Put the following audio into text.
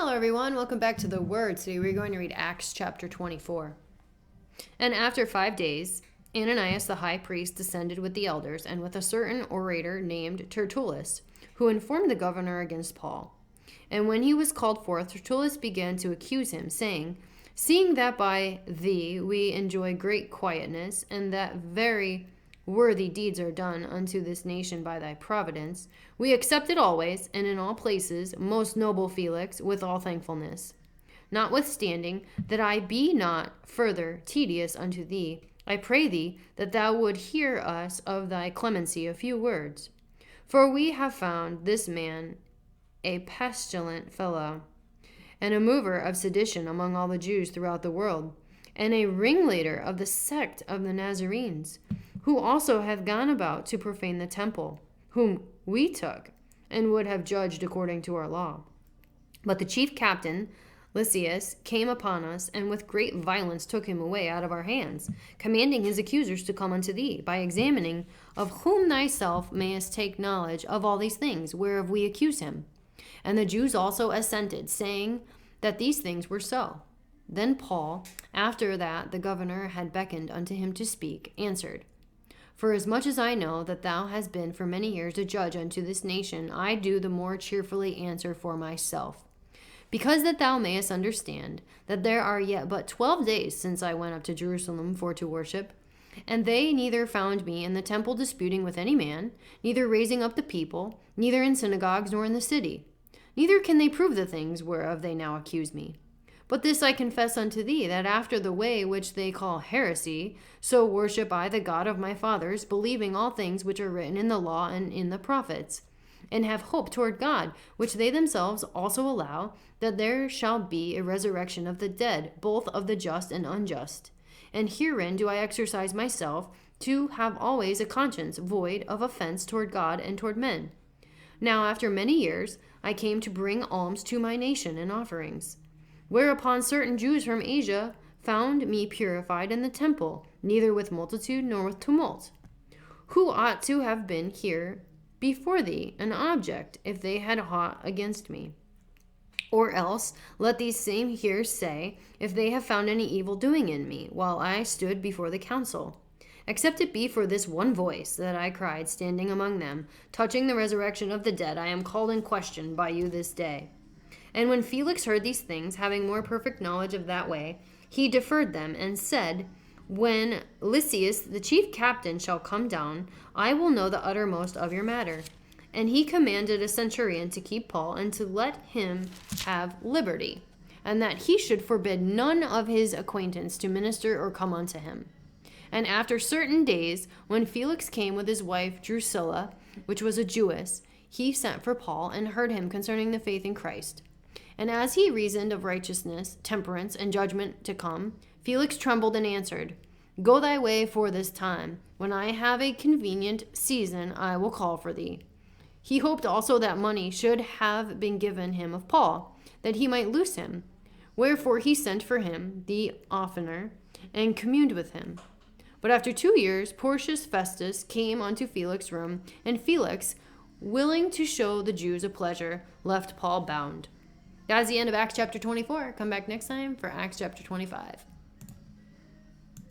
Hello, everyone. Welcome back to the Word. Today we're going to read Acts chapter 24. And after 5 days, Ananias the high priest descended with the elders and with a certain orator named Tertullus, who informed the governor against Paul. And when he was called forth, Tertullus began to accuse him, saying, "Seeing that by thee we enjoy great quietness, and that very worthy deeds are done unto this nation by thy providence, we accept it always, and in all places, most noble Felix, with all thankfulness. Notwithstanding that I be not further tedious unto thee, I pray thee that thou would hear us of thy clemency a few words. For we have found this man a pestilent fellow, and a mover of sedition among all the Jews throughout the world, and a ringleader of the sect of the Nazarenes, who also have gone about to profane the temple, whom we took, and would have judged according to our law. But the chief captain, Lysias, came upon us, and with great violence took him away out of our hands, commanding his accusers to come unto thee, by examining of whom thyself mayest take knowledge of all these things, whereof we accuse him. And the Jews also assented, saying that these things were so. Then Paul, after that the governor had beckoned unto him to speak, answered, For as much as I know that thou hast been for many years a judge unto this nation, I do the more cheerfully answer for myself. Because that thou mayest understand that there are yet but 12 days since I went up to Jerusalem for to worship, and they neither found me in the temple disputing with any man, neither raising up the people, neither in synagogues nor in the city. Neither can they prove the things whereof they now accuse me. But this I confess unto thee, that after the way which they call heresy, so worship I the God of my fathers, believing all things which are written in the law and in the prophets, and have hope toward God, which they themselves also allow, that there shall be a resurrection of the dead, both of the just and unjust. And herein do I exercise myself to have always a conscience void of offense toward God and toward men. Now after many years I came to bring alms to my nation and offerings. Whereupon certain Jews from Asia found me purified in the temple, neither with multitude nor with tumult, who ought to have been here before thee an object, if they had aught against me. Or else let these same here say, if they have found any evil doing in me, while I stood before the council. Except it be for this one voice that I cried, standing among them, touching the resurrection of the dead, I am called in question by you this day. And when Felix heard these things, having more perfect knowledge of that way, he deferred them, and said, When Lysias the chief captain shall come down, I will know the uttermost of your matter. And he commanded a centurion to keep Paul, and to let him have liberty, and that he should forbid none of his acquaintance to minister or come unto him. And after certain days, when Felix came with his wife Drusilla, which was a Jewess, he sent for Paul, and heard him concerning the faith in Christ. And as he reasoned of righteousness, temperance, and judgment to come, Felix trembled and answered, Go thy way for this time. When I have a convenient season, I will call for thee. He hoped also that money should have been given him of Paul, that he might loose him. Wherefore he sent for him the oftener, and communed with him. But after 2 years, Porcius Festus came unto Felix's room, and Felix, willing to show the Jews a pleasure, left Paul bound. That is the end of Acts chapter 24. Come back next time for Acts chapter 25.